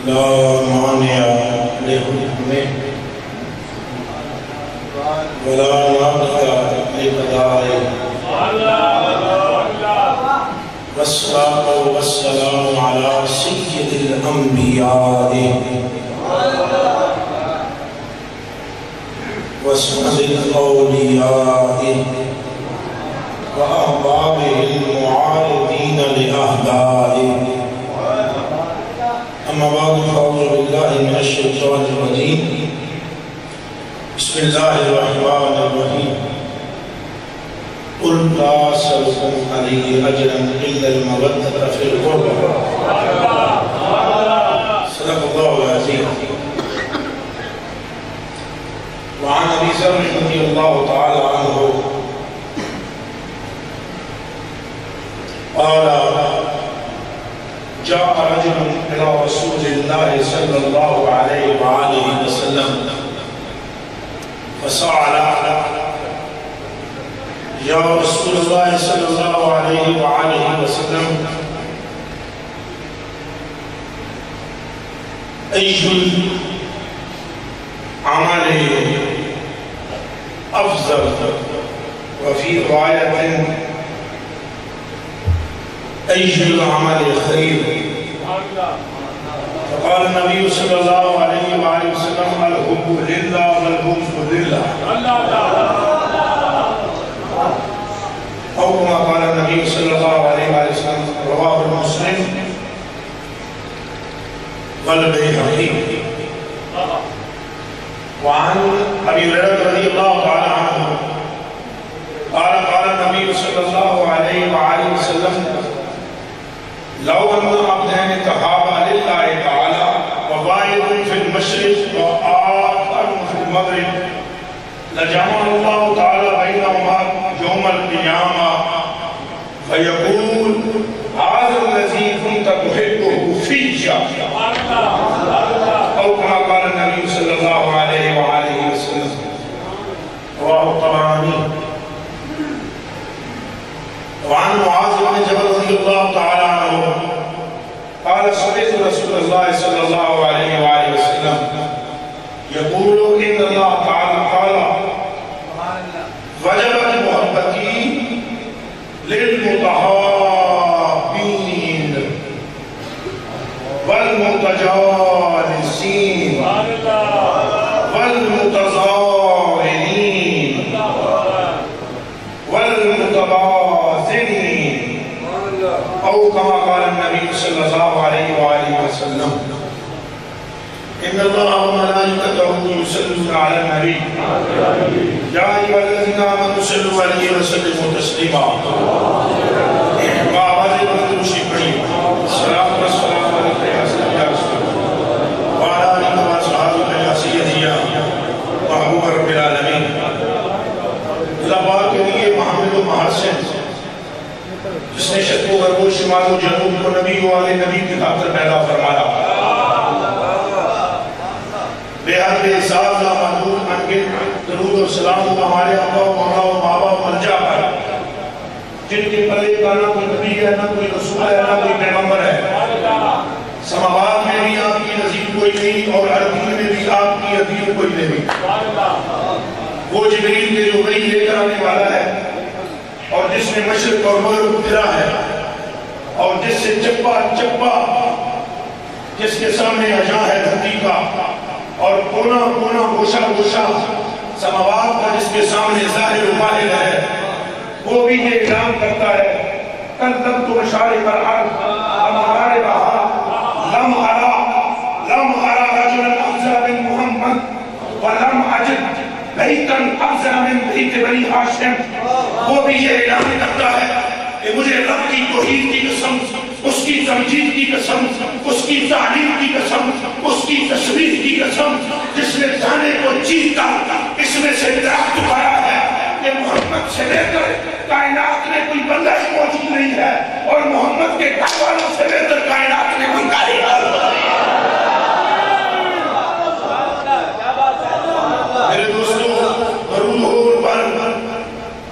لا مانع لحكمه ولا مانع لقضائه والصلاة والسلام على سيد الأنبياء وسند الأولياء وأحبابه المعارضين لأهدائه أما بعد فأعوذ بالله من الشيطان الرجيم بسم الله الرحمن الرحيم قل لا أسألكم عليه أجرا إلا المودة في القربى صدق الله العظيم. وعن أبي ذر رضي الله تعالى عنه قال جاء رجل إلى رسول الله صلى الله عليه وآله وسلم فسأل يا رسول الله صلى الله عليه وآله وسلم أي العمل أفضل؟ وفي رواية أي العمل خير؟ فقال النبي صلى الله عليه وآله وسلم الحب لله والبغض لله أو كما قال النبي صلى الله عليه وآله وسلم رواه مسلم والبيهقي. وعن أبي هريرة رضي الله تعالى عنه قال قال النبي صلى الله عليه وآله وسلم لو أن عبدين تحابا لله تعالى وواحد في المشرق وآخر في المغرب لجمع الله تعالى بينهما يوم القيامة فيقول هذا الذي كنت تحبه فيك، أو كما قال النبي صلى الله عليه وآله وسلم رواه الطبراني. وعن معاذ بن جبل رضي الله تعالى عنه قال سمعت رسول الله صلى الله عليه وآله وسلم يقول إن الله تعالى قال وجبت محبتي للمتحابين والمتجالسين والمتظاهرين والمتباذلين، أو كما قال النبي صلى الله عليه وآله وسلم إن الله وملائكته يصلون على النبي يا أيها الذين آمنوا صلوا عليه وسلموا تسليما. وآواز بلند پڑھی السلام والسلام علیکم یا رسول اللہ وعلى آلہ وصحبہ یا سیدی یا محبوب رب العالمین. اللہ پاک کے لیے محمد و محسن جس نے شرق و غرب و شمال و جنوب کو نبی و آل نبی کی خاطر پیدا فرمایا، بے حد بے حساب لامحدود انگت درود و سلام ہمارے آقا و مولا و بابا و ملجا پر جن کے پلے کا نہ کوئی نبی ہے، نہ کوئی رسول ہے، نہ کوئی پیغمبر ہے. سماوات میں بھی آپ کی نظیر کوئی نہیں اور ارضین میں بھی آپ کی عظیم کوئی نہیں. وہ جبریل کے جو وحی لے کر آنے والا ہے اور جس نے مشرق اور مغرب پھرا ہے اور جس سے چپا چپا جس کے سامنے اجاں ہے دھرتی کا اور کونا کونا گوشہ گوشہ سماوات کا جس کے سامنے ظاہر و باہر ہے، وہ بھی یہ اعلان کرتا ہے کذبت مشارق الارض ومغاربها لم ارى رجلا افضل من محمد ولم اجد بیتا افضل من بیت بنی ہاشم. وہ بھی یہ اعلان کرتا ہے کہ مجھے رب کی توحید کی قسم، اس کی تمجید کی قسم، اس کی تعلیم کی قسم، اس کی تصویر کی قسم جس نے دانے کو چیرتا اس میں سے درخت اگایا ہے کہ محمد سے لے کر کائنات میں کوئی بندہ ہی موجود نہیں ہے اور محمد کے گھر والوں سے لے کر کائنات میں کوئی کاریگر نہیں ہے. میرے دوستوں درود ہو ان پر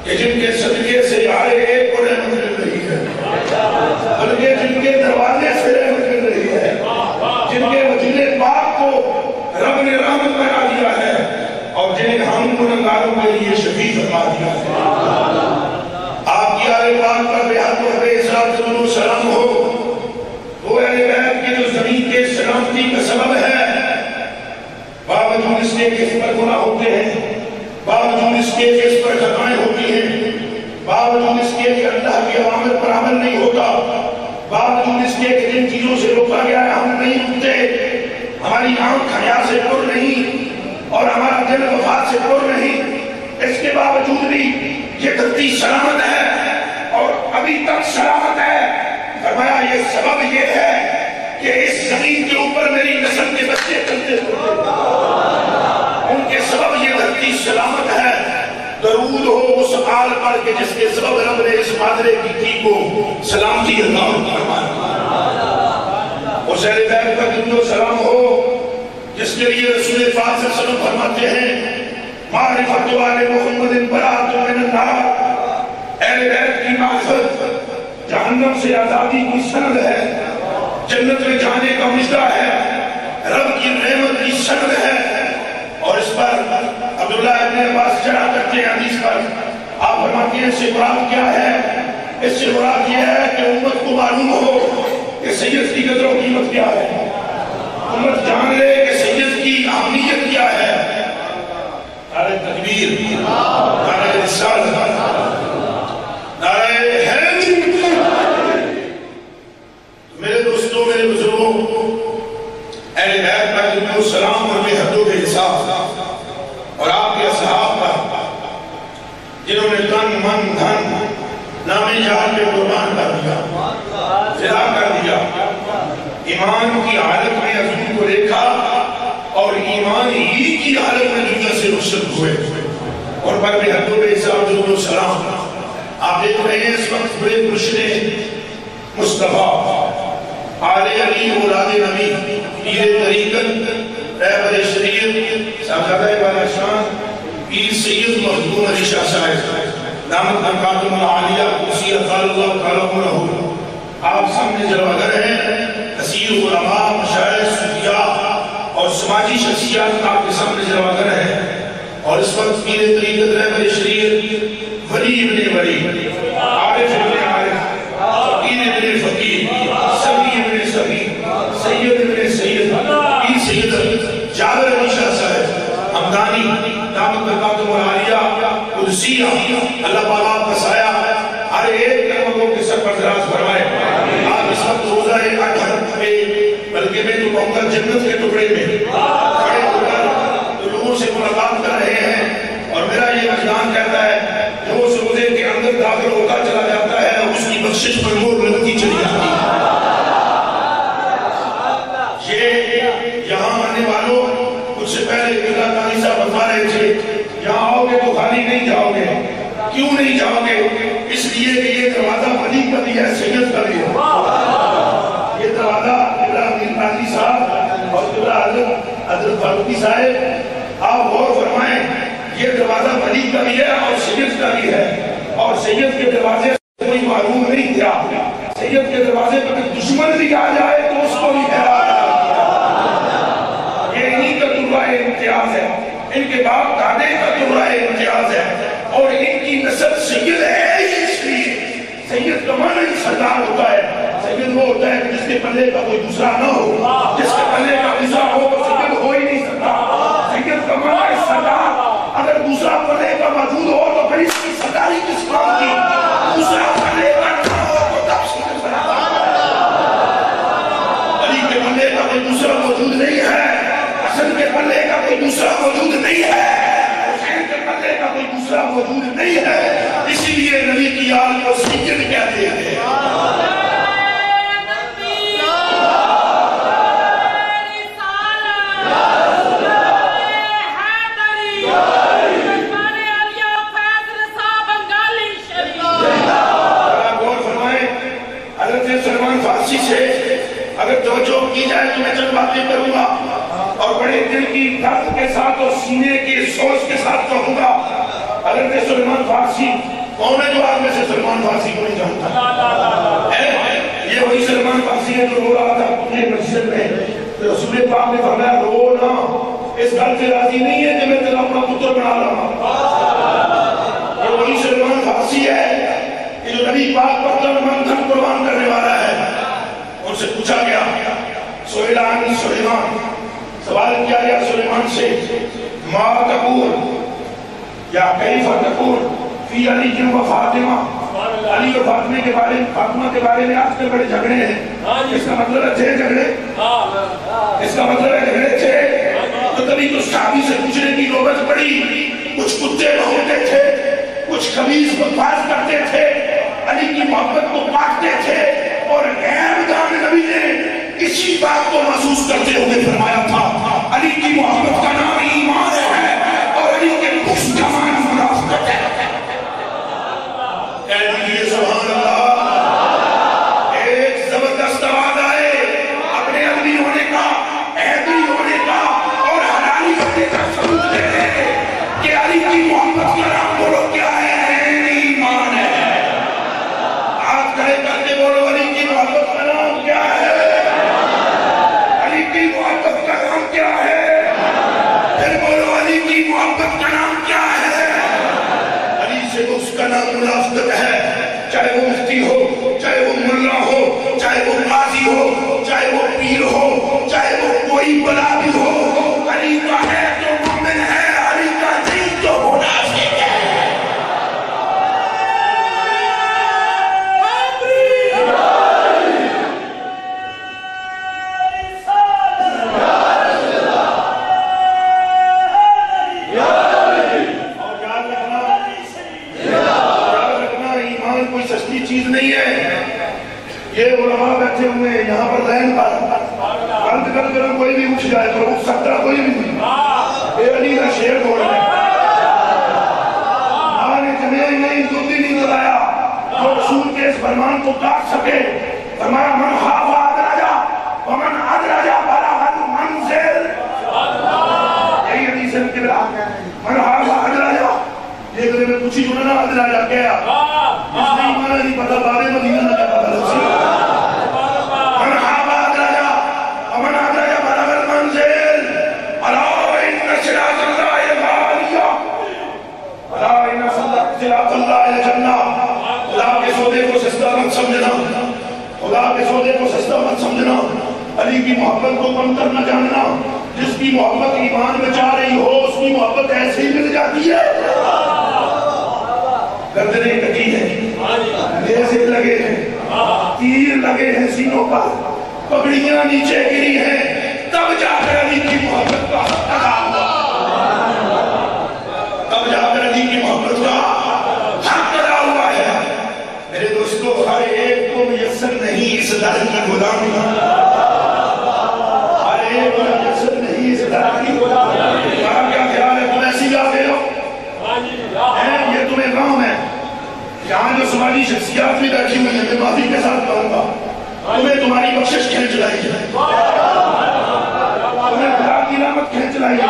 کہ جن کے صدقے سے یار ایک کو رحمت مل رہی ہے، بلکہ جن کے دروازے سے رحمت مل رہی ہے، جن کے وجود درود و سلام ہو وہ اہل بیت کے جو زمین کے سلامتی کا سبب ہے، باوجود اس کے کہ اس پر گناہ ہوتے ہیں، باوجود اس کے کہ اس پر خطائیں ہوتی ہیں، باوجود اس کے کہ اللہ کے اوامر پر عمل نہیں ہوتا، باوجود اس کے کہ جن چیزوں سے روکا گیا ہے ہم نہیں رکتے، ہماری آنکھ حیا سے پر نہیں اور ہمارا دل وفات سے پر نہیں، اس کے باوجود بھی یہ دھرتی سلامت ہے اور ابھی تک سلامت ہے۔ فرمایا یہ سبب یہ ہے کہ اس زمین کے اوپر میری نسل کے بچے چلتے پھرتے، ان کے سبب یہ دھرتی سلامت ہے۔ درود ہو اس آل پر کہ جس کے سبب رب نے اس مادرے کی تھی کو سلامتی عطا فرمایا۔ اس اہل بیت پر درود و سلام ہو جس کے لیے رسول پاک صلی اللہ علیہ وسلم فرماتے ہیں معرفت آل محمد براۃ من النار، اہل بیت کی معرفت جہنم سے آزادی کی سند ہے، جنت میں جانے کا مژدہ ہے، رب کی نعمت کی سند ہے۔ اور اس پر عبداللہ ابن عباس چڑھا کرتے ہیں حدیث پر، آپ فرماتے ہیں اس سے مراد کیا ہے؟ اس سے مراد یہ ہے کہ امت کو معلوم ہو کہ سید کی قدر و قیمت کیا ہے، امت جان لے کہ سید کی اہمیت کیا ہے۔ نعرہ تکبیر، نعرہ رسالت، نعرہ حیدر۔ میرے دوستوں، میرے بزرگوں، اہل بیت پر درود و سلام اور بے حد و بے حساب اور آپ کے اصحاب پر جنہوں نے تن من دھن نام جہاد میں قربان کر دیا، فدا کر دیا، ایمان کی حالت میں حضور کو دیکھا اور ایمان ہی کی حالت میں دنیا سے رخصت ہوئے، اور پر بے حد و بے حساب درود و سلام۔ آپ دیکھ رہے ہیں اس وقت بڑے مرشد مصطفیٰ آل علی اولاد نبی پیر طریقت رہبر شریعت صاحبزادہ بالا شان پیر سید مخدوم علی شاہ صاحب دامت برکاتہ العالیہ قدسی قال اللہ تعالیٰ عنہ، آپ سامنے جلوگر ہیں، کثیر علماء، مشائخ، صوفیاء اور سماجی شخصیات آپ کے سامنے جلوگر ہیں، اور اس وقت پیر طریقت رہبر شریعت ولی ابن ولی، عارف ابن عارف، فقیر ابن فقیر، سبی ابن سبی، سید ابن سید، پیر سید جابر علی شاہ صاحب حمدانی دامت برکاتہ العالیہ قدسیہ، اللہ پاک کا سایہ ہر ایک لوگوں کے سر پر دراز فرمائے۔ آپ اس وقت روزہ اٹھر پہ بلکہ میں تو کہوں گا جنت کے ٹکڑے میں کھڑے ہو کر لوگوں سے ملاقات کر رہے ہیں، اور میرا یہ وجدان کہتا ہے جو اس روزے کے اندر داخل ہوتا چلا جاتا ہے اس کی بخشش پر مور لگتی چلی جاتی ہے۔ یہ یہاں آنے والوں کچھ سے پہلے قبلہ قاری صاحب بتا رہے تھے یہاں آؤ گے تو خالی نہیں جاؤ گے۔ کیوں نہیں جاؤ گے؟ اس لیے کہ یہ دروازہ ولی کا بھی ہے، سید کا بھی ہے۔ یہ دروازہ قبلہ قاری صاحب اور قبلہ حضرت فاروقی صاحب آپ غور فرمائیں، یہ دروازہ ولی کا بھی ہے اور سید کا بھی ہے، اور سید کے دروازے کوئی معلوم نہیں کیا، سید کے دروازے پر دشمن بھی آ جائے تو اس کو بھی پھیلا دیا۔ یہ انہی کا درہ امتیاز ہے، ان کے باپ دادے کا درہ امتیاز ہے، اور ان کی نسل سید ہے اس لیے۔ سید کا معنی سردار ہوتا ہے، سید وہ ہوتا ہے کہ جس کے پلے کا کوئی دوسرا نہ ہو، جس کے پلے کا دوسرا ہو تو سید ہو ہی نہیں سکتا۔ سید کا معنی سردار، اگر دوسرا پلے کا موجود ہو تو پھر اس کی سرداری کس کام کی؟ دوسرا پلے کا نہ ہو تو تب سید بنا۔ علی کے پلے کا کوئی دوسرا موجود نہیں ہے، حسن کے پلے کا کوئی دوسرا موجود نہیں ہے، حسین کے پلے کا کوئی دوسرا موجود نہیں ہے، اسی لیے نبی کی آل کو سید کہتے ہیں۔ اگر توجہ کی جائے تو میں چند باتیں کروں گا اور بڑے دل کی درد کے ساتھ اور سینے کی سوچ کے ساتھ کہوں گا۔ حضرت سلمان فارسی کون ہے جو آپ میں سے سلمان فارسی کو نہیں جانتا؟ یہ وہی سلمان فارسی ہے جو رو رہا تھا اپنے مسجد میں، رسول پاک نے فرمایا رو نہ، اس گل سے راضی نہیں ہے کہ میں تیرا اپنا پتر بنا رہا ہوں۔ یہ وہی سلمان فارسی ہے کہ جو نبی پاک پر تن من دھن قربان کرنے والا ہے. ان سے پوچھا گیا سئل عن سلیمان، سوال کیا گیا سلیمان سے ما تقول یا کیف تقول فی علی و فاطمہ، علی اور فاطمہ کے بارے میں آج کل بڑے جھگڑے ہیں. اس کا مطلب ہے تھے جھگڑے، اس کا مطلب ہے جھگڑے تھے. تو کبھی تو صحابی سے پوچھنے کی نوبت پڑی. کچھ کتے بھونتے تھے، کچھ خبیث بکواس کرتے تھے، علی کی محبت کو کاٹتے تھے، اور غیر جان نبی نے اسی بات کو محسوس کرتے ہوئے فرمایا تھا علی کی محبت کا نام ایمان ہے اور علی کے بغض کا نام منافقت ہے. کہہ دیجیے سبحان اللہ. ایک زبردست آواز آئے اپنے عدلی ہونے کا، عیدلی ہونے کا اور حلالی ہونے کا ثبوت دے دے کہ علی کی محبت کا نام بولو کیا ہے؟ ایمان ہے. ہاتھ کھڑے کر کے بولو علی کی محبت کا نام کیا ہے؟ علی کی محبت کا نام کیا ہے؟ پھر بولو علی کی محبت کا نام کیا ہے؟ علی سے اس کا نام منافقت ہے. چاہے وہ مفتی ہو، چاہے وہ ملا ہو، چاہے وہ قاضی ہو، چاہے وہ پیر ہو، چاہے وہ کوئی بلا بھی ہو، علی کا ہے تو مومن ہے، علی کا نہیں تو منافق ہے. چیز نہیں ہے. یہ علماء بیٹھے ہوئے ہیں یہاں پر لائن پر بند کر کر کوئی بھی اٹھ جائے تو اٹھ سکتا کوئی بھی نہیں. اے علی کا شعر بول رہے ہیں ماں نے جمعہ نہیں دودھ ہی نہیں لگایا جو رسول کے اس فرمان کو کاٹ سکے. فرمایا من خاف ادرجا ومن ادرجا بلغ المنزل. یہی حدیث ہے کہ من خاف ادرجا. یہ کہ میں پوچھی جو نہ ادرجا کیا اس نے ایمانہ نہیں پتا بارے مدینہ نہ کیا پتا لسی. من خاف ادرجا ومن ادرجا بلغ المنزل. الا ان صراط اللہ غالیہ، الا ان صراط اللہ جنہ. خدا کے سودے کو سستا مت سمجھنا، خدا کے سودے کو سستا مت سمجھنا. علی کی محبت کو کم کر نہ جاننا. جس کی محبت ایمان میں چاہ رہی ہو اس کی محبت ایسے ہی مل جاتی ہے. گردنیں کٹی ہیں، نیزے لگے ہیں، تیر لگے ہیں سینوں پر، پگڑیاں نیچے گری ہیں، تب جا کر علی کی محبت کا حق ادا ہوا. تب جا کر علی کی محبت کا حق ادا ہوا ہے. میرے دوستو ہر ایک کو میسر نہیں اس در کی غلامی، ہر ایک کو میسر نہیں اس در کی غلامی. ہمارا کیا خیال ہے؟ تم ایسی جاتے ہو، یہ تمہیں کام ہے. یہاں جو سماجی شخصیات بھی بیٹھی ہوئی ہیں میں معافی کے ساتھ کہوں گا تمہیں تمہاری بخشش کھینچ لائی ہے، تمہیں خدا کی رحمت کھینچ لائی ہے.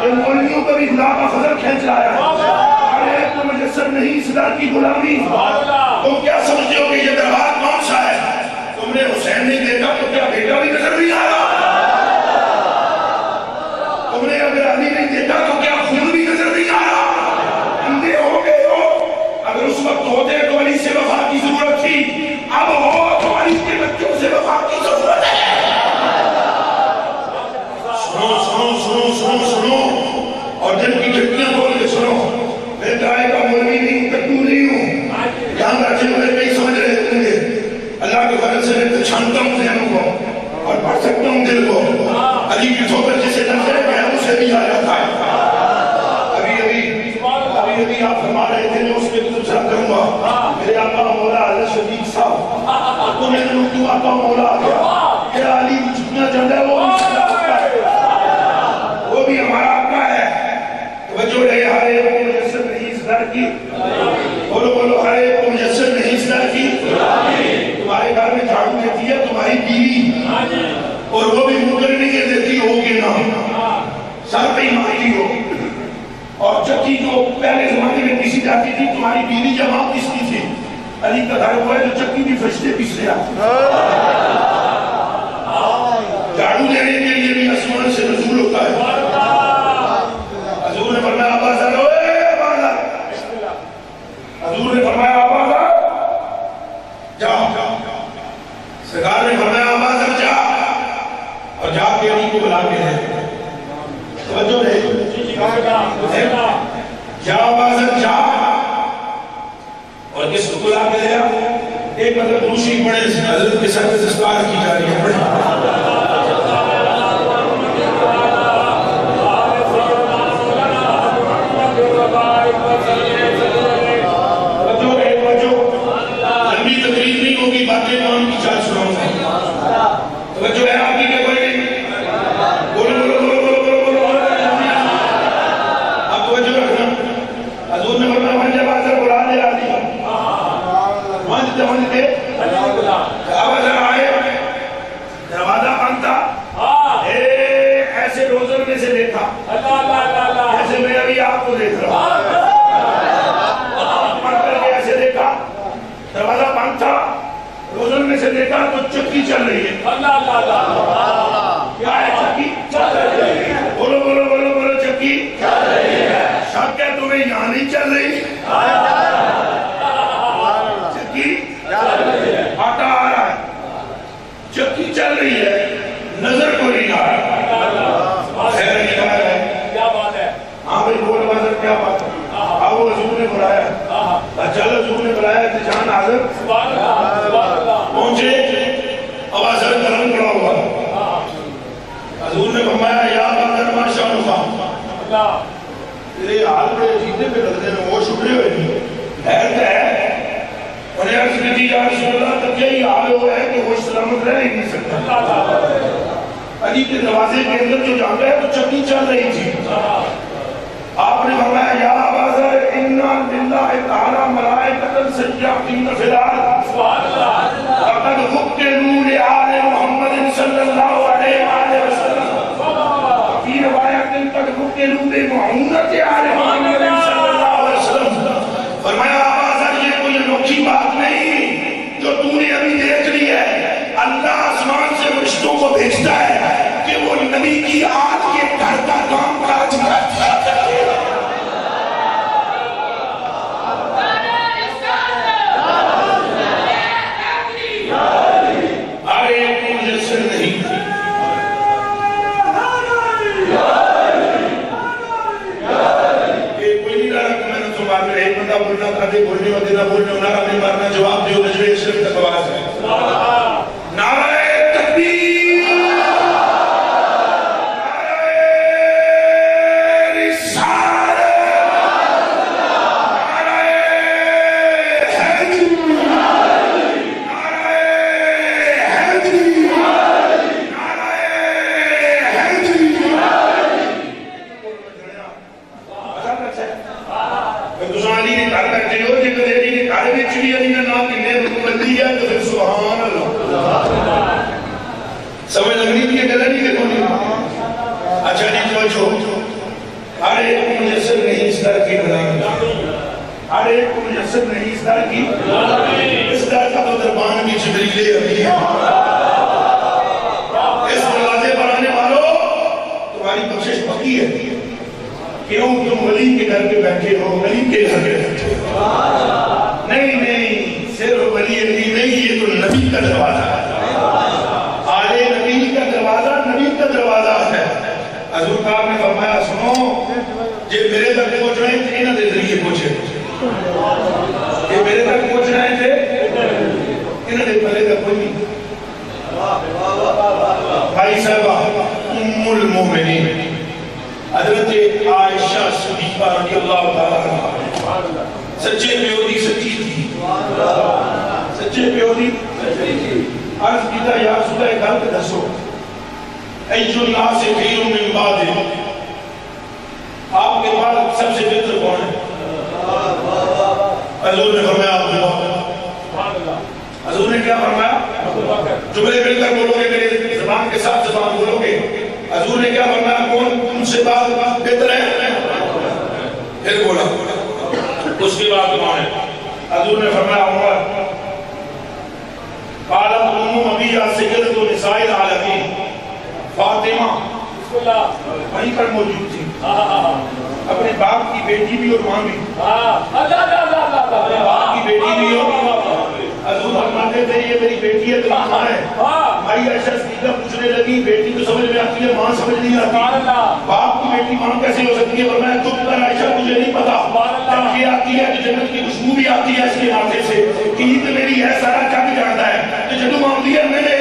یہ مولویوں کو بھی خدا کا فضل کھینچ لایا ہے. ہر ایک کو میسر نہیں اس در کی غلامی. تم کیا سمجھتے ہو کہ یہ دربار کون سا ہے؟ تم نے حسین نہیں دیکھا تو کیا بیٹا بھی نظر نہیں آ رہا؟ تم نے اگر علی نہیں دیکھا تو کیا خون بھی نظر نہیں آ رہا؟ اندھے ہو گئے ہو. اگر اس وقت ہوتے تو علی سے وفا کی ضرورت تھی، اب ہو تو علی کے بچوں سے وفا کی ضرورت ہے. سنو سنو سنو سنو سنو اور دل کی کھڑکیاں کھول کے سنو. میں کرائے کا مولوی نہیں ہوں، کٹو نہیں ہوں. یہاں بیٹھے ہوئے نہیں سمجھ رہے ہوں گے. اللہ کے فضل سے میں پہچانتا ہوں ذہنوں کو اور پڑھ سکتا ہوں دل کو. علی کی صحبت جسے نظر ہے اسے بھی آ جاتا ہے. ابھی آپ فرما رہے تھے میں اس کے دوسرا کروں گا. میرے آقا مولا حضرت شدید صاحب تو میں نے کیوں آقا مولا آ گیا؟ میرا علی جتنا چند ہے وہ بھی ہمارا آقا ہے. توجہ رہے ہر ایک کو میسر نہیں اس در کی. بولو بولو ہر ایک کو میسر نہیں اس در کی. تمہارے گھر میں جھاڑو دیتی ہے تمہاری بیوی اور وہ بھی مگر نہیں دیتی ہوگی نا، سر پہ ہی مارتی ہو. اور چکی جو پہلے زمانے میں پیسی جاتی تھی تمہاری بیوی جب آپ پیستی تھی. علی کا گھر ہوا ہے جو چکی بھی فرشتے پیستے آتی. جھاڑو دینے کے لیے بھی آسمان سے نزول ہوتا ہے. حضور نے فرمایا آبازہ لو، حضور نے فرمایا آبازہ سرکار نے فرمایا آبازر جا، اور جا کے علی کو بلا کے ہے توجہ رہے جا آبازر جا، اور کس کو بلا کے لیا؟ ایک مطلب دوسری بڑے حضرت کے سر میں دستار کی جا رہی ہے. لمبی تقریر نہیں ہوگی، باتیں کام کی چال سناؤں گا. توجہ ہے آپ کی کہ کوئی نہیں؟ بولو بولو بولو بولو بولو بولو. اب توجہ رکھنا. حضور نے فرمایا من جب آزر بلا لے آدھی مانجتے آوازر آئے، دروازہ بند تھا، ایسے روزن میں سے دیکھا ایسے میں ابھی آپ کو دیکھ رہا پڑھ کر کے ایسے دیکھا، دروازہ بند تھا، روزن میں سے دیکھا تو چکی چل رہی ہے. کیا ہے چکی؟ چل رہی ہے. بولو بولو بولو بولو چکی چل رہی ہے. شک ہے تمہیں یہاں نہیں چل رہی؟ آٹا آ رہا ہے، چکی چل رہی ہے، نظر کو نہیں آ رہا. خیر نہیں آ رہا ہے. کیا بات ہے؟ ہاں بھائی بول بازر کیا بات ہے؟ آؤ حضور نے بلایا، چل حضور نے بلایا جان حاضر پہنچے. اب حضر کرم کھڑا ہوا. حضور نے فرمایا یا بازر ما شاء اللہ، تیرے حال بڑے عجیبے پہ لگتے ہیں، وہ شکرے ہوئے نہیں حیرت ہے. انہیں عرض کی یا رسول اللہ تب یہی حال ہوا ہے کہ وہ سلامت رہ ہی نہیں سکتا. علی کے دروازے کے اندر جو جانتا ہے تو چکی چل رہی تھی. آپ نے فرمایا یا بازر انا للہ تعالی ملائکۃ سیاحین فی الارض لقد وکلوا لآل محمد صلی اللہ علیہ وآلہ وسلم فی روایت قد وکلوا بمعونۃ آل محمد صلی اللہ علیہ وسلم. فرمایا انوکھی بات نہیں جو تم نے ابھی دیکھ لی ہے. اللہ آسمان سے فرشتوں کو بھیجتا ہے کہ وہ نبی کی آل کے گھر کا کام کاج کرتا ہے. ارے مجسر نہیں، ایک بندہ بولنا تھا کہ بولنے و دینا بولنے و نعرہ نہیں مارنا، جواب دیو نجوے اسلام تک آواز ہے. نعرہ تکبیر، نعرہ رسالت، نعرہ حیدری، نعرہ حیدری، نعرہ حیدری. علی نے کہا کرتے ہو کہ کدے علی نے کہا کہ چلی علی نے نام کنے بندی ہے تو پھر سبحان اللہ. سمجھ لگ رہی کہ گلہ نہیں دیکھو نہیں. اچھا جی توجہ، ہر ایک کو مجسر نہیں اس در کی بنائی، ہر ایک کو مجسر نہیں اس در کی. اس در کا تو دربان بھی جبریل ابھی ہے. اس دروازے پر آنے والوں تمہاری بخشش پکی ہے. کیوں تم ولی کے گھر پہ بیٹھے ہو، ولی کے گھر پہ بیٹھے ہو؟ نہیں نہیں، صرف ولی علی نہیں، یہ تو نبی کا دروازہ ہے. آل نبی کا دروازہ نبی کا دروازہ ہے. حضور پاک نے فرمایا سنو، یہ میرے تک پہنچ رہے تھے انہوں نے ذریعے پہنچے، یہ میرے تک پہنچ رہے تھے انہوں نے پہلے تک کوئی نہیں. بھائی صاحبہ ام المومنین حضرت عائشہ صدیقہ رضی اللہ تعالیٰ عنہ سچے پیودی سچی تھی، سچے پیودی عرض کیتا یا رسول اللہ گھر کے دسو ایجو الناس خیر من بعد، آپ کے بعد سب سے بہتر کون ہے؟ حضور نے فرمایا ابو. حضور نے کیا فرمایا؟ جملے مل کر بولو گے، میرے زبان کے ساتھ زبان بولو گے. حضور نے کیا فرمایا؟ کون تم سے بات بہتر ہے؟ پھر بولا اس کے بعد کون ہے؟ حضور نے فرمایا عمر. قالت ام ابیہ سیدۃ نساء العالمین فاطمہ وہیں پر موجود تھی، اپنے باپ کی بیٹی بھی اور ماں بھی، اپنے باپ کی بیٹی بھی اور حضور فرماتے آگے تھے یہ میری بیٹی ہے تو ماں ہے. بھائی عائشہ صدیقہ پوچھنے لگی بیٹی تو سمجھ میں آتی ہے ماں سمجھ نہیں آتی, باپ کی بیٹی ماں کیسے ہو سکتی ہے؟ اور میں چپ کر عائشہ مجھے نہیں پتا, جب یہ آتی ہے تو جنت کی خوشبو بھی آتی ہے اس کے ہاتھے سے, عید میری ہے سارا جگ جانتا ہے, تو جدو آتی ہے میں نے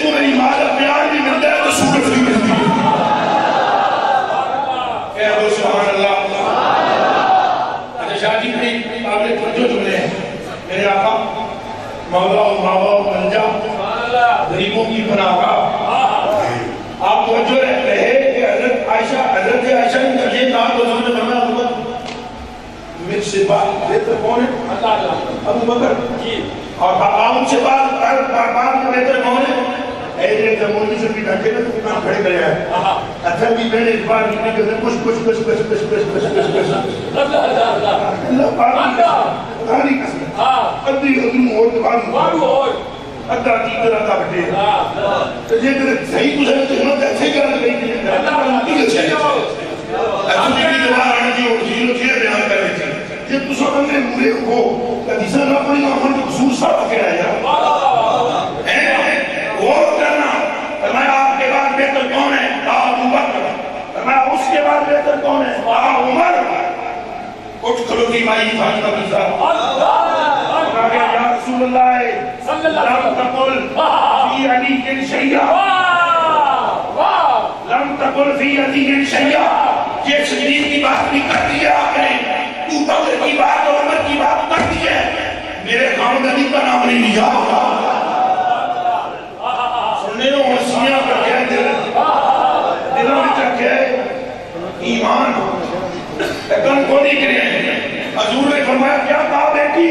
میری ماں کا پیار بھی ملتا ہے تو سورت بھی ملتی ہے. کہہ دو سبحان اللہ. اچھا شاہ جی بھائی قابل توجہ جملے ہیں. میرے آقا مولا و ماوا و منجا غریبوں کی پناہ گاہ, آپ توجہ رہے کہ حضرت عائشہ نے یہ کہا تو حضور نے فرمایا ابو بکر مجھ سے بات بہتر کون ہے؟ ابو بکر. اور آپ سے بات بہتر کون ہے؟ ایک مولوی سے بھی ڈھکے نا تو کام کھڑے کرے آئے. اچھا بھی میں نے اس بار نکلی کہ کچھ اللہ پاکی قسم ادھی ادھروں اور دکھانوں ادھا کی طرح کا بٹے تو یہ کہ صحیح کچھ ہے تو ہمت ایسے کرنا گئی تھی ایسا بھی دوار آنے کی اور جیلو چیئے بیان کر رہے تھے یہ تو سب ہم نے مورے ہو حدیثہ نہ پڑی ہم نے قصور ساتھ کہہ رہا ہے غور کرنا. فرمایا آپ کے بعد بہتر کون ہے؟ ابو بکر. فرمایا اس کے بعد بہتر کون ہے؟ عمر. اٹھ کھلو کی مائی فاطمہ بنت کہا گیا یا رسول اللہ لم تقل فی علی شیئا, لم تقل فی علی شیئا. یہ شریف کی بات بھی کر دی ہے آپ نے, تو بکر کی بات اور عمر کی بات کر دی ہے, میرے خاندانی کا نام نہیں لیا. سیاں پر کہہ دلوں میں چکے ایمان گن کو نہیں کرے. حضور نے فرمایا کیا کہا بیٹی؟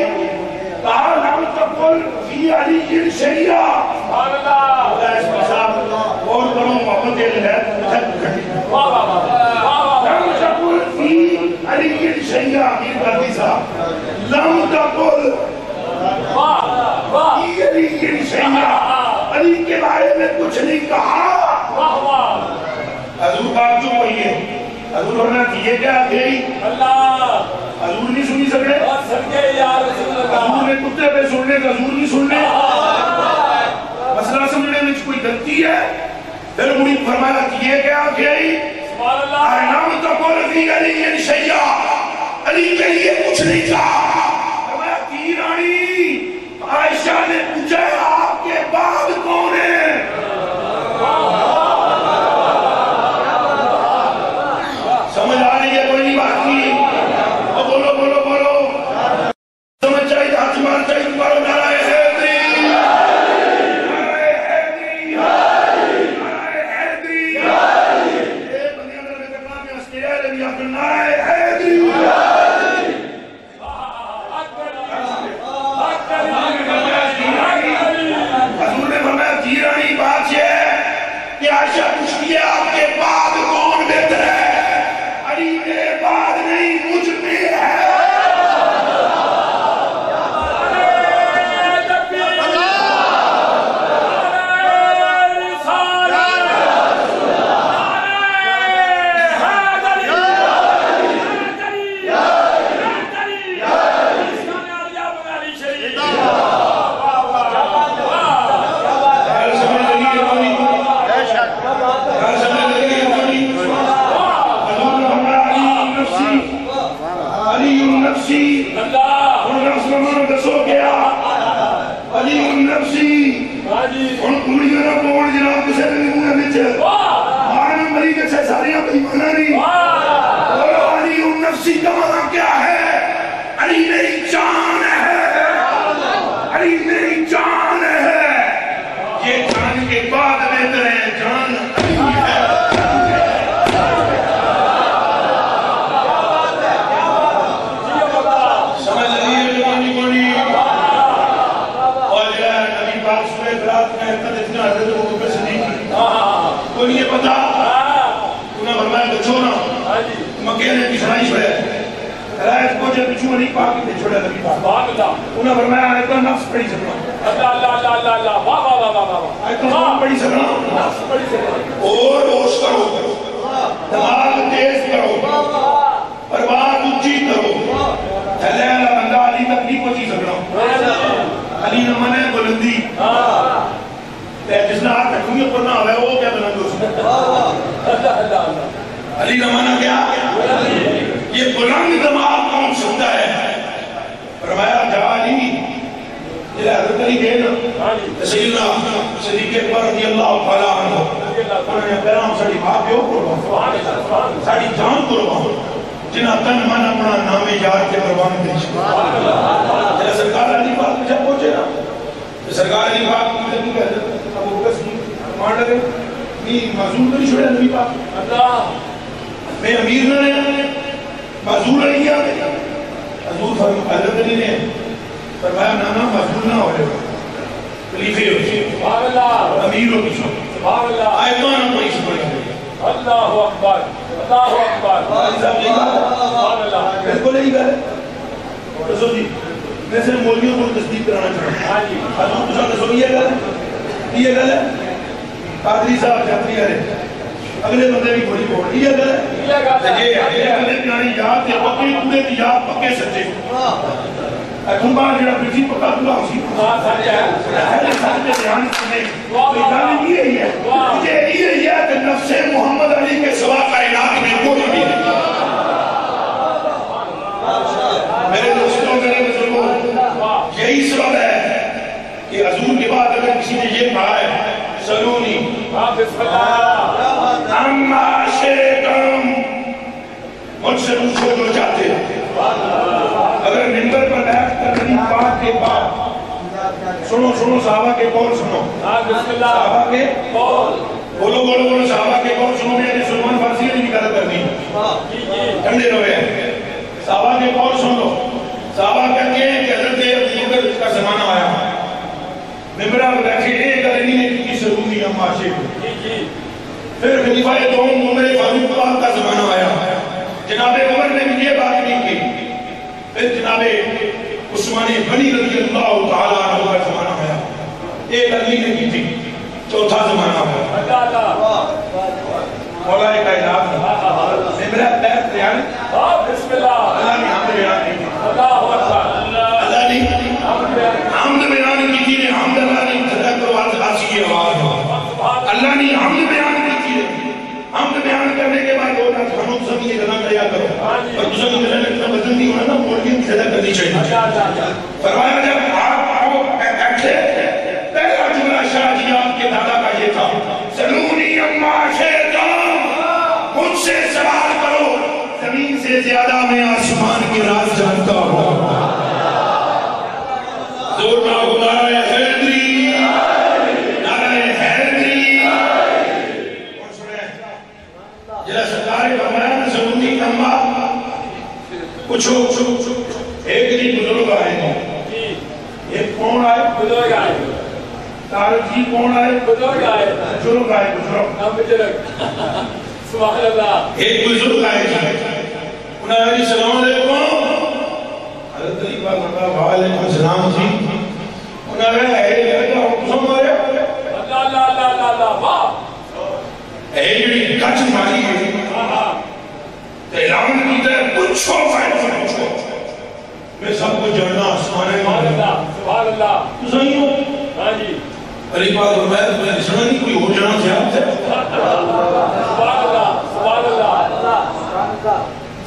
کہا لم تقل فی علی شیئا. اللہ اس کے ساتھ اور کرو محبت اللہ لم تقل فی علی شیئا. امیر قاضی صاحب لم تقل فی علی شیئا, علی کے بارے میں کچھ نہیں کہا. حضور بات جو ہوئی ہے حضور ہونا چاہیے کیا گئی حضور نہیں سنی سکتے, حضور نے کتے پہ سننے کا حضور نہیں سننے. مسئلہ سمجھنے میں کوئی غلطی ہے؟ پھر مجھے فرمایا چاہیے کیا گئی نام تقول فی علی شیئا, علی کے لیے کچھ نہیں کہا. فرمایا کی رانی عائشہ نے پوچھا آپ کے بعد کون ہے؟ سمجھ آ رہی ہے کوئی نہیں بات کی؟ بولو بولو بولو سمجھ چاہیے ہاتھ مار چاہیے تمہارا نعرہ حیدری, نعرہ حیدری, نعرہ حیدری. اے بندے اندر میں کرنا میں اس کے اہل بھی آپ نعرہ حیدری. حضور نے فرمایا جیرانی بات یہ ہے کہ عائشہ پوچھتی ہے آپ کے بعد کون بہتر ہے؟ علی میرے بعد نہیں مجھ میں ہے. انہوں نے فرمایا آیت کا نفس پڑھی سکنا اور ہوش کرو, دماغ تیز کرو, پرواز اونچی کرو. اللہ بندہ علی تک نہیں پہنچی سکنا, علی نہ مانا ہے بلندی. جس نے ہاتھ تکمیہ پر نہ ہوئے وہ کیا بلند ہو سکتا؟ علی نہ مانا کیا؟ یہ بلند دماغ کون سکتا ہے؟ فرمایا جا علی یہ حضرت علی گئے نا سیدنا صدیق اکبر رضی اللہ تعالیٰ عنہ انہوں نے پیرام ساڑی بھاگ کے اوپر ساڑی جان قربان جنہ تن من اپنا نام یاد کے قربان دے جنہ سرکار علی پاک میں جب پہنچے نا سرکار علی پاک میں جب حضرت ابو بکر صدیق مان لگے نہیں معذور نہیں چھوڑے نبی پاک میں امیر نہ رہے معذور نہیں کیا حضور حضرت علی نے فرمایا نانا معذور نہ ہو رہے خلیفے ہو امیر ہو کچھ آئیتان کوئی اس پڑی اللہ اکبر اللہ اکبر بالکل یہی گل ہے دسو جی میں صرف مولویوں کو تصدیق کرانا چاہتا ہوں حضور تو ساتھ دسو یہ گل ہے قادری صاحب جاتری ہے اگلے بندے بھی بڑی بوڑ یہ گل ہے یہ اگلے پیانی یاد کے پکے پورے کی یاد پکے سچے تم بار جڑا بچی پکا پورا ہو سی ہے ساتھ بیان سنے بیان یہ ہے مجھے یہ ہے کہ نفس محمد علی کے سوا کائنات میں کوئی بھی نہیں میرے دوستوں میرے بزرگوں یہی سبب ہے کہ حضور کے بعد اگر کسی نے یہ کہا ہے سلونی اما شیطان مجھ سے پوچھو جو چاہتے ہیں اگر منبر پر بیٹھ کر نبی پاک کے بعد سنو صحابہ کے قول سنو صحابہ کے قول بولو صحابہ کے قول سنو میں نے سلمان فارسی نے بھی غلط کرنی ٹھنڈے رہے صحابہ کے قول سن لو صحابہ کہتے ہیں کہ حضرت ابو بکر کا زمانہ آیا منبر پر بیٹھے ایک علی نے کی سلونی اما شیطان پھر خلیفہ دوم عمر فاروق کا زمانہ آیا جناب عمر نے بھی یہ بات نہیں کی پھر جناب عثمان غنی رضی اللہ تعالیٰ عنہ کا زمانہ آیا ایک علی نے کی تھی چوتھا زمانہ آیا مولا کائنات میرا پیر تیار بسم اللہ اللہ نے حمد بیان کی اللہ نے حمد بیان کی تھی حمد اللہ نے صدق و آسی کی آواز اللہ نے حمد بیان کی تھی حمد بیان کرنے کے بعد ہوتا ہم سب یہ گنا کریا کرو اور دوسرا گنا اتنا بدل نہیں ہونا نا مولوی کی صدا کرنی چاہیے فرمایا جب آپ بیٹھے پہلا جملہ شاہ جی آپ کے دادا کا یہ تھا سلونی اما شیطان مجھ سے سوال کرو زمین سے زیادہ میں آسمان کے راز جانتا ہوں زور کا خدا حیدری پوچھو ایک دن بزرگ آئے ہیں ایک کون آئے بزرگ آئے تارک جی کون آئے بزرگ آئے بزرگ آئے بزرگ سبحان اللہ ایک بزرگ آئے انہوں نے علیہ السلام علیکم حضرت علی وعلیکم السلام جی انہوں نے ایک کچھ ماری ہے اعلان کی طرح پوچھو پوچھو میں سب کو جاننا آسمانے میں سبحان اللہ تو صحیح ہو ہاں جی علی پاک فرمایا تمہیں اسنا نہیں کوئی ہو جانا زیادہ ہے سبحان اللہ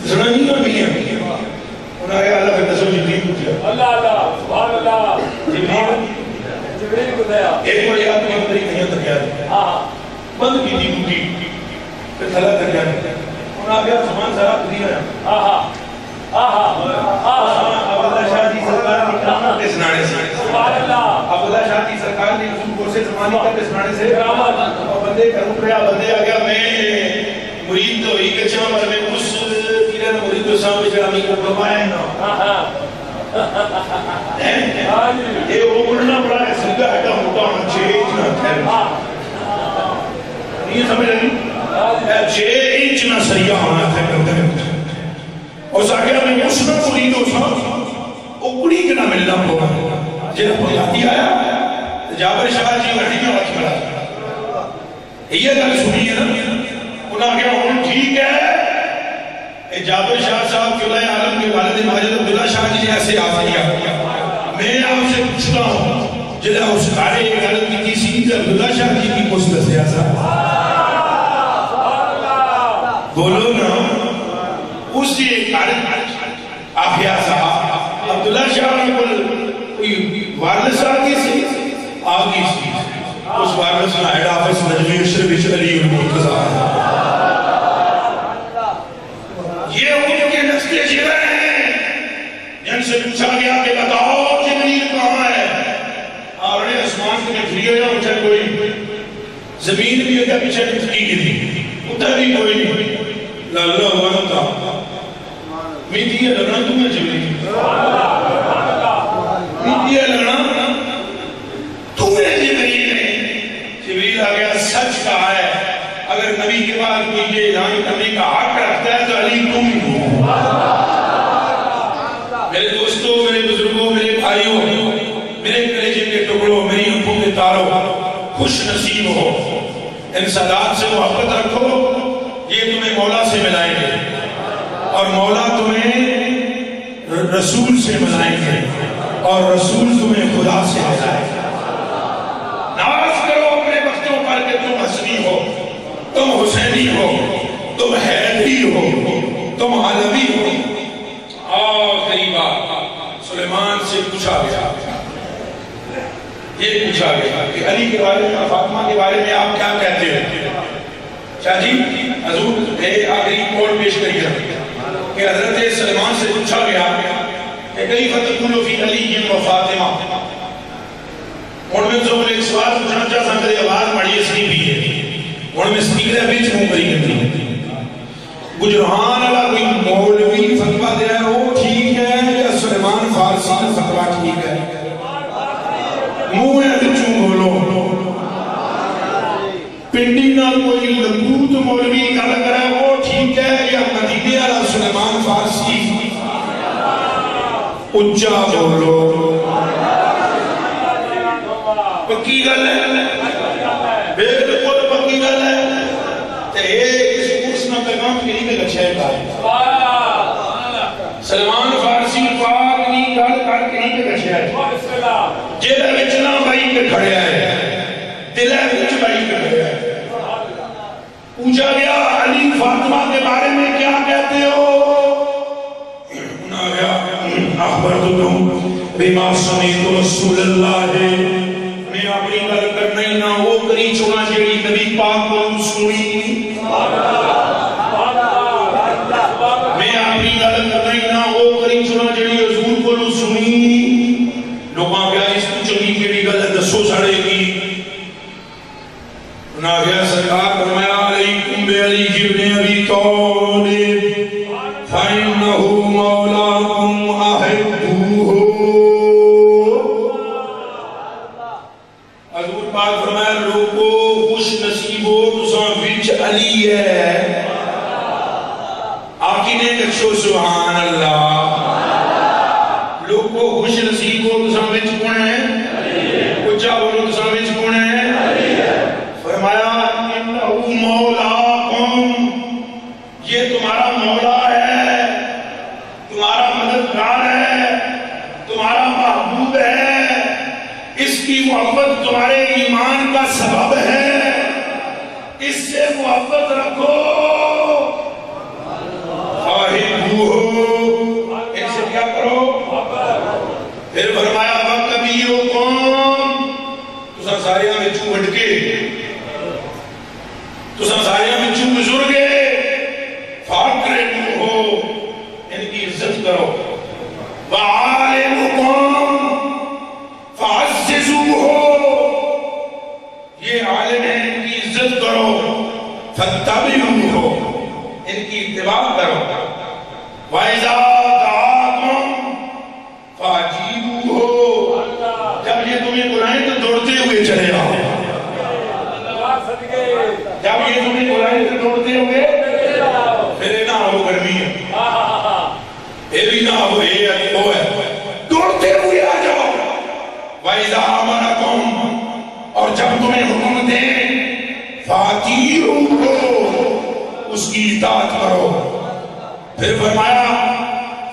اسنا نہیں ہو بھی ہے انہوں نے اللہ کے دسو جبریل کو کیا اللہ سبحان اللہ جبریل کو دیا ایک بڑی آدمی اندر ہی کہیں تک گیا بند کی تھی موٹی پھر تھلا تک گیا انہوں نے سامان سارا دیا ہے عبداللہ شاہ جی سرکار نے کرامت کے سنانے سے عبداللہ شاہ جی سرکار نے رسول کو سے زمانی کا سنانے سے اور بندے کا روپ رہا بندے آگیا میں مرید تو ہی کچھا مطلب میں اس کیلے نے مرید تو سامنے چڑھامی کو فرمایا نا یہ وہ بڑھنا بڑا ہے سنگا ہے کا موٹا ہونا چھے اتنا یہ سمجھ لگی چھے انچ نہ سریعہ ہونا تھا کرتے ہیں اور ساکرہ میں مسلم مرید ہو سا اکڑی کے نہ ملنا ہوگا جنہا پہلاتی آیا جابر شاہ جی وحی میں آج ملا یہ گل سنی ہے نا انہاں کیا ہوں ٹھیک ہے جابر شاہ صاحب قلعہ عالم کے والد ماجد عبداللہ شاہ جی نے ایسے آ دیا میں آپ سے پوچھتا ہوں جلہ اس کارے غلط کی کسی عبداللہ شاہ جی کی پوسٹ سیاسہ بولو نا اس سے کارے آخیا صاحب عبداللہ شاہ نے کوئی وارلس آگی سی آگی سی اس وارلس میں ہیڈ آفیس نجمی اشرف علی المرتضی یہ ان کے نسل جیرہ ہیں جن سے پوچھا گیا کہ بتاؤ جبریل کہاں ہے اور انہیں اسمان کے فری ہو یا مجھے کوئی زمین بھی ہوگا پیچھے ٹھکی گئی اتر بھی کوئی نہیں لاللہ ہوا تھا میتی ہے لگنا تمہیں جبریل میتی ہے لگنا تمہیں جبریل آ گیا سچ کہا ہے اگر نبی کے بعد کوئی یہ اعلان کرنے کا حق رکھتا ہے تو علی تم ہو میرے دوستوں میرے بزرگوں میرے بھائیوں میرے کلیجے کے ٹکڑوں میری انکھوں کے تاروں خوش نصیب ہو ان سادات سے محبت رکھو یہ تمہیں مولا سے ملائیں گے اور مولا تمہیں رسول سے ملائیں گے اور رسول تمہیں خدا سے ملائیں گے ناز کرو اپنے بختوں پر کہ تم حسنی ہو تم حسینی ہو تم حیدری ہو تم علوی ہو آخری بات سلیمان سے پوچھا گیا یہ پوچھا گیا کہ علی کے بارے میں فاطمہ کے بارے میں آپ کیا کہتے ہیں شاہ جی حضور آخری کوٹ پیش کریے کہ حضرت سلیمان سے پوچھا گیا کہ کئی فتقولو فی علی و فاطمہ اور میں جو ایک سوال پوچھنا چاہتا ہوں میری آواز بڑی اسکی بھی ہے اور میں سپیکر بیچ ہوں کری کرتی گجرہان اللہ کوئی مولوی فتوہ دے رہا ہے وہ ٹھیک ہے یا سلیمان فارسی فتوہ ٹھیک ہے منہ ہے بچوں بولو پنڈی نہ کوئی لبوت مولوی کا لگ رہا ہے وہ ٹھیک ہے یا مدینے والا سلیمان فارسی اچھا بولو پکی گل ہے بالکل پکی گل ہے تے اس کورس نہ پیغام کے لیے لچھے کا سلمان فارسی پاک نہیں گل کر کے نہیں لچھے ہے جیلے وچ نہ بھائی کے کھڑے ہے دلے وچ بھائی کے کھڑے ہے پوچھا گیا علی فاطمہ کے بارے میں کیا کہتے ہو انہاں گیا اخبرتکم بما سمیت رسول اللہ میں اپنی گل کرنا ہی نہ وہ کری چھوڑا جیڑی نبی پاک کو سنی میں اپنی گل کرنا ہی نہ وہ کری چھوڑا جیڑی حضور کو سنی لوگاں گیا اس کو چلی کیڑی گل دسو ساڑے کی انہاں گیا سرکار فرمایا علیکم بعلی ابن ابی طالب فإنه مولاكم أحبوه حضور پاک فرمایا لوگو خوش نصیب ہو تساں وچ علی ہے آقی نے کچھو سبحان اللہ لوگو خوش نصیب ہو تساں وچ کون ہے اچھا بولو تساں وچ کون ہے فرمایا انہو مولاکم یہ تمہارا مولا ہے تمہارا مددگار ہے تمہارا محبوب ہے اس کی محبت تمہارے ایمان کا سبب ہے اس سے محبت رکھو فاہبو ہو ان سے کیا کرو پھر فرمایا وَقَبِيُّ قَوْم تُساں ساریاں میں چوں ہٹکے تُساں ساریاں میں چوں بزرگے فاکرے ہو ان کی عزت کرو وَعَالِمُكُمْ فَعَزِّزُوهُ یہ عالم ہے ان کی عزت کرو فَاتَّبِعُوهُ ان کی اتباع کرو وَإِذَا دَعَاكُمْ فَأَجِيبُوهُ جب یہ تمہیں بلائیں تو دوڑتے ہوئے چلے آؤ جب یہ تمہیں بلائیں تو دوڑتے ہوئے پھر نہ ہو گرمی ہے پھر بھی نہ ہو یہ وہ ہے دوڑتے ہوئے آ جاؤ وَإِذَا آمَنَكُمْ اور جب تمہیں حکم دیں فَاتِيرُوهُ اس کی اطاعت کرو پھر فرمایا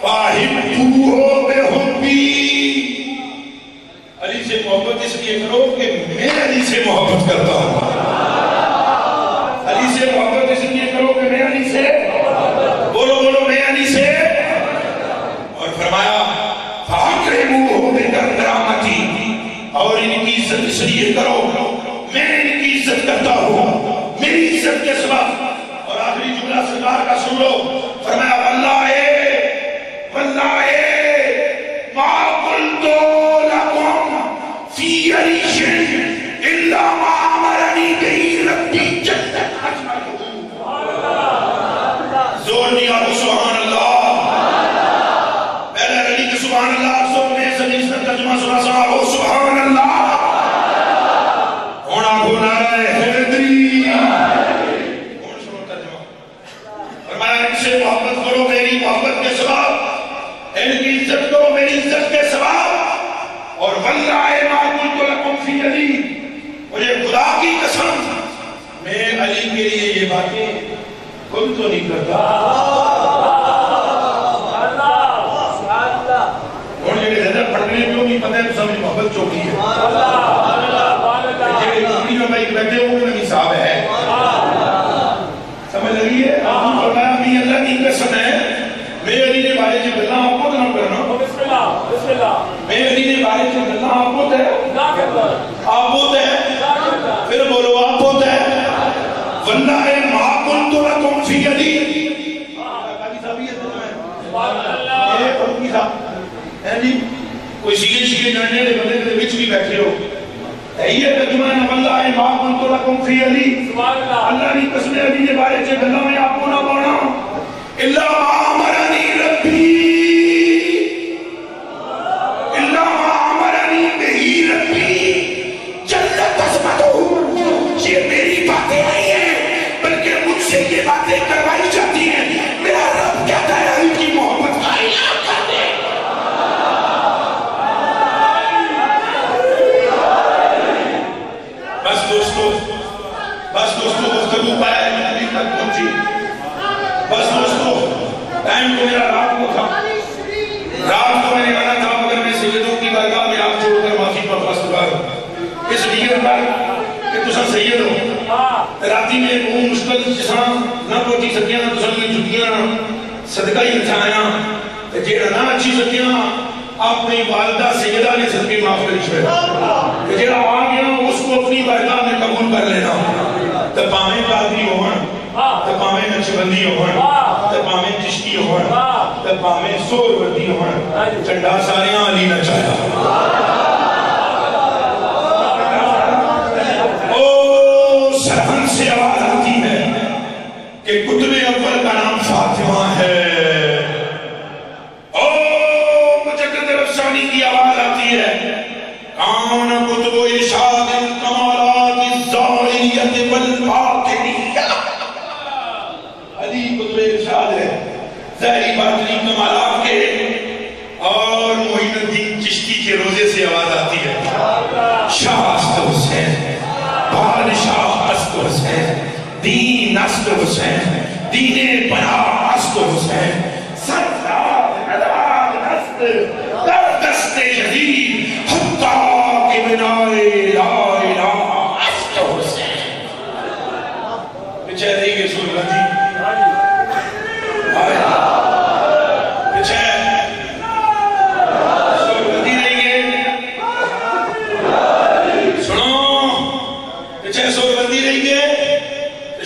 فَاحِبُّوهُ بِحُبِّي محبت اس لیے کرو کہ میں علی سے محبت کرتا ہوں. علی سے محبت اس لیے کرو کہ میں علی سے بولو میں علی سے. اور فرمایا فَأَكْرِمُوهُ بِكَرَامَتِي، اور ان کی عزت اس لیے کرو میں ان کی عزت کرتا ہوں میری عزت کے سبب. اور آخری جملہ سرکار کا سن لو، فرمایا واللہ ما قلت لكم في عيش إلا ما أمرني به ربي جل أجمله. زور دیا تو سبحان اللہ. پہلے علی کے سبحان اللہ سب میں سے اس کا ترجمہ سنا سنا سبحان اللہ. ہونا کو نعرہ حیدری. اور سنو ترجمہ. فرمایا ان سے محبت کرو میری محبت کے سبب، ان کی عزت کرو میری عزت کے سبب. اور واللہ ما قلت لکم فی علی، مجھے خدا کی قسم میں علی کے لیے یہ باتیں خود تو نہیں کرتا. اور یہ نظر پڑھنے میں نہیں پتہ ہے تو سمجھ محبت چوکی ہے. یہ کمپنی میں بھائی بیٹھے ہوئے میں حساب ہے، سمجھ لگی ہے. فرمایا میں اللہ کی قسم ہے میں علی نے بارے سے گلہ آپ کو نہ کرنا. میں علی نے بارے سے گلہ آپ کو ہے آپ ہوتے ہیں. پھر بولو آپ ہوتے ہیں. واللہ ما قلت لکم فی علی. کوئی شیعہ جاننے لے بندے کے وچ بھی بیٹھے ہو یہ ترجمہ ہے واللہ ما قلت لکم فی علی. اللہ نے قسم علی نے بارے سے گلہ میں آپ کو نہ بولا الا ما امرنی ربی الا ما امرنی بہی ربی جلت عظمتہ. یہ میری باتیں نہیں ہیں بلکہ مجھ سے یہ باتیں کروائی جاتی ہیں. میرا رب کہتا ہے ان کی محبت کا اعلان کر دے. بس دوستو گفتگو پائے ابھی تک پہنچی. بس دوستو ٹائم تو میرا رات کو تھا. رات کو میں نے کہا تھا مگر میں سیدوں کی بارگاہ میں آپ چھوڑ کر معافی پر فاصل اس نیت پر کہ تسا سید ہو. راتی میں وہ مشکل جساں نہ پہنچی سکیاں تسا کی چھٹیاں صدقہ ہی اچھایا جیڑا نہ اچھی سکیاں اپنی والدہ سیدہ نے صدقے معاف کری چھوڑا. جیڑا آ گیا اس کو اپنی بارگاہ میں قبول کر لینا. تپامیں قادری ہون، تپامیں نقشبندی ہون، تپامیں چشتی ہون، تپامیں سہروردی ہون، چنڈا ساریاں علی نہ چاہیا. او سرحن سے آواز آتی ہے کہ کتب اول کا نام فاطمہ ہے. او مجدد رفسانی کی آواز آتی ہے کان کتب ارشاد الکمالات الظاہریت والباطنیہ. علی کتب ارشاد ہے ظاہری باطنی کمالات کے. اور معین الدین چشتی کے روزے سے آواز آتی ہے شاہ است حسین بادشاہ است حسین دین است حسین دین بنا است حسین سردار مدار است در دست جدید حتی کہ بنائے لا الہ است حسین. پچھے دیں گے سور بندی پچھے سور بندی دیں گے سنو پچھے سور بندی دیں گے.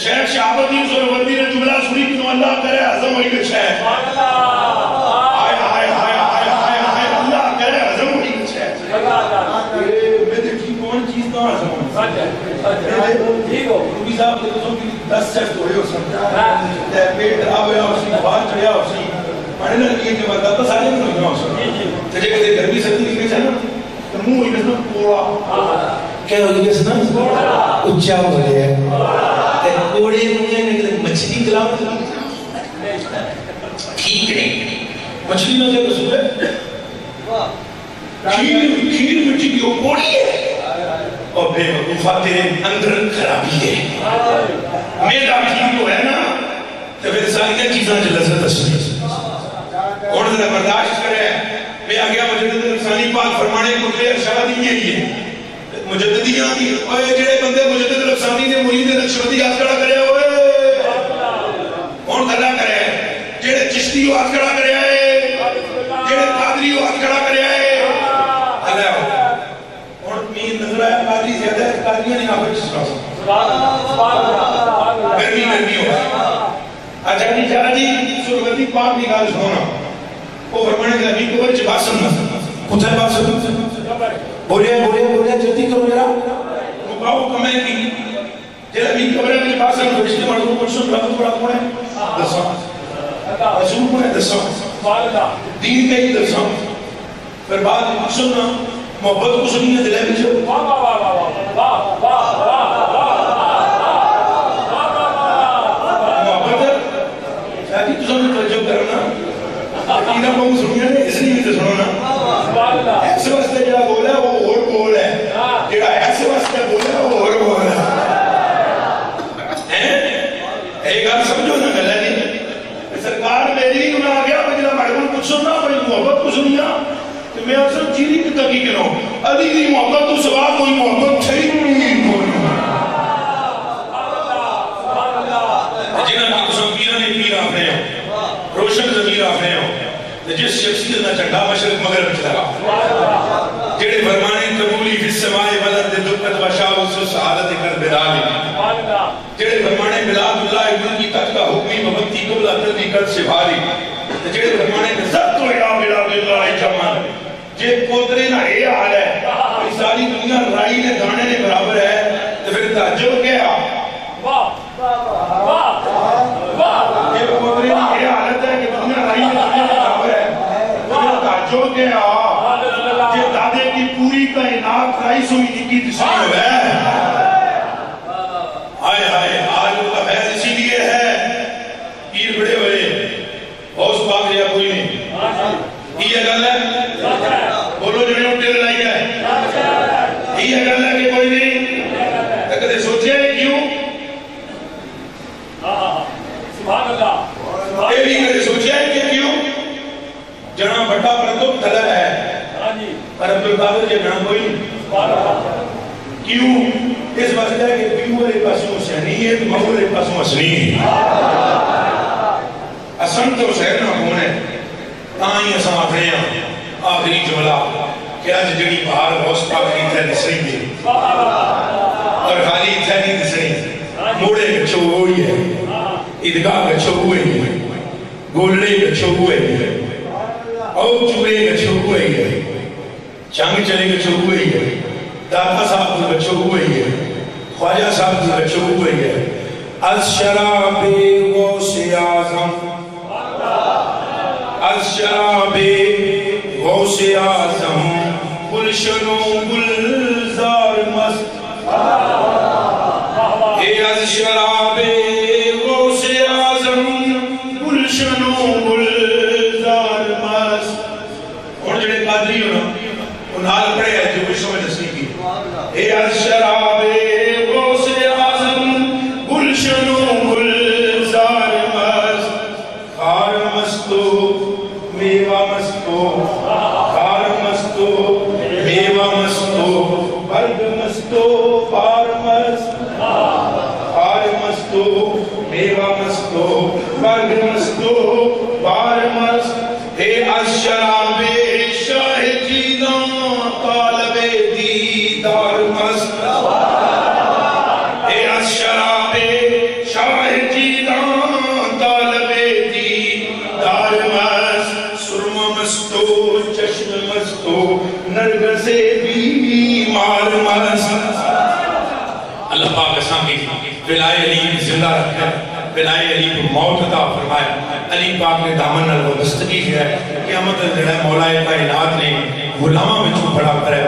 شیخ شہابت دین سور بندی نے جملہ سنی کنو اللہ کرے عظم ہوئی کچھ ہے. آئے آئے آئے آئے آئے آئے اللہ کرے عظم ہوئی کچھ ہے. میں دیکھی کون چیز کا عظم ہوئی روبی صاحب کے دوستوں کی 10 سیٹ ہوئے ہو سکتا پیٹ رہا ہویا ہو سی باہر چڑھیا ہو سی پڑھنے لگی ہے کہ بات تو سارے میں ہوئی ہو سی تجھے کہتے گرمی سکتی نہیں کہتے نا تو منہ ہوئی کسنا پوڑا کیا ہوئی کسنا اچھا ہو گئے ہیں پوڑے منہ نکلے مچھلی کلام ٹھیک نہیں مچھلی نہ جائے رسول ہے کھیر مٹی کی وہ پوڑی ہے اور بے وقوفہ تیرے اندر خرابی ہے. میرا ٹھیک تو ہے نا تو پھر ساری چیزاں جو لذت اصلی اور ذرا برداشت کرے میں آ گیا مجدد رسانی پاک فرمانے کتبے ارشاد ہی یہی ہے مجددیاں دی اوے جڑے بندے مجدد رسانی دے مرید نقشبندی ہاتھ کھڑا کرے ہوئے کون کھڑا کرے جڑے چشتی ہاتھ کھڑا کرے آئے جڑے قادری ہاتھ کھڑا کرے آئے اللہ اور مین نظر آیا قادری زیادہ ہے قادریاں نہیں آفر چشتا گرمی ہو اچھا جی چارہ جی سرگتی پاک نکال سونا وہ فرمانے کے ابھی کو بچ باسم نہ کچھ ہے باسم بولیا جلدی کرو جرا مقاو کمیں کی جلدی ابھی کبرے میں باسم فرشتے مردوں کو سن رہا بڑا کون ہے دساں رسول کون ہے دساں دین کا ہی دساں پھر بعد سننا محبت کو سنی ہے دلے میں جو عقیدہ بہت سنیا ہے اس لیے بھی سنو نا ایسے واسطے جڑا بولا ہے وہ اور بول ہے جڑا ایسے واسطے بولا ہے وہ اور بول ہے ایک گل سمجھو نا گل ہے نہیں سرکار میری میں آ گیا میں جڑا معلوم کچھ سننا بڑی محبت کو سنیا کہ میں اصل چیری کی تکی کروں علی دی محبت تو سوا کوئی محبت تھی نہیں جنہاں کی قسم پیرہ نے پیر آپ رہے ہو روشن ضمیر آپ رہے ہو جس شخصیت نہ چڑھا مشرق مغرب چلا جڑے فرمانے قبولی فی السماء بلد دقت وشاو سو سعادت کر بدالی جڑے فرمانے بلاد اللہ ابن کی تک کا حکمی مبتی قبلہ تردی کر سفاری جڑے فرمانے نزد تو الہ بلاد اللہ جمال جے پودرے نہ اے حال ہے اس ساری دنیا رائی نے دانے نے برابر ہے تو پھر تعجب کیا جے پودرے نہ اے حالت ہے کہ دنیا رائی نے دانے نے برابر ہے جو گیا جے دادے کی پوری کائنات رائس ہوئی کی تسلیم ہے آئے آئے آج وہ کا فیض اسی لیے ہے پیر بڑے ہوئے ہوس پاک لیا کوئی نہیں یہ گل ہے بولو جو نے تیرے لائی ہے یہ گل ہے کہ کوئی نہیں کدے سوچے کیوں سبحان اللہ یہ بھی کدے سوچے کہ کیوں جہاں بڑا پرتب طلب ہے پر عبدالقادر کے جہاں کوئی کیوں اس وقت ہے کہ پیو والے پاسوں حسینی ہے تو مغول والے پاسوں حسنی ہے حسن تو حسین نہ کون ہے تاں ہی اساں آخری ہیں آخری جملہ کہ آج جڑی باہر غوث پاک کی تھے نسری دے اور خالی تھے نہیں نسری موڑے گچھو ہوئی ہے ادگاہ گچھو ہوئی ہے گولڑے گچھو ہوئی ہے اور چورے گچھو ہوئی ہے چانگ چلے گچھو ہوئی ہے داتا صاحب کو گچھو ہوئی ہے خواجہ صاحب کو گچھو ہوئی ہے از شراب غوث اعظم از شراب غوث اعظم گلشن و گلزار مست اے از شراب غوث اعظم گلشن و گلزار مست اور جڑے قادری ہو نا انہال پڑے ہیں جو کچھ سمجھ نسلی کی اے از شراب غوث اعظم گلشن و گلزار مست خار مستو میوہ مستو خار مستو میوہ مستو برگ مستو پار مست خار مستو میوہ مستو برگ مستو پار مست اے از شراب شاہ جیدان طالب دیدار مست اے از شراب شاہ جیدان طالب دیدار مست سرم مستو چشم مستو نرگس بیمار مست اللہ پاک اساں کی ولائے علی زندہ رکھا ولائے علی کو موت عطا فرمائے علی پاک نے دامن نال وابستگی ہے قیامت جڑا مولا کائنات نے غلاماں وچوں بڑا کرے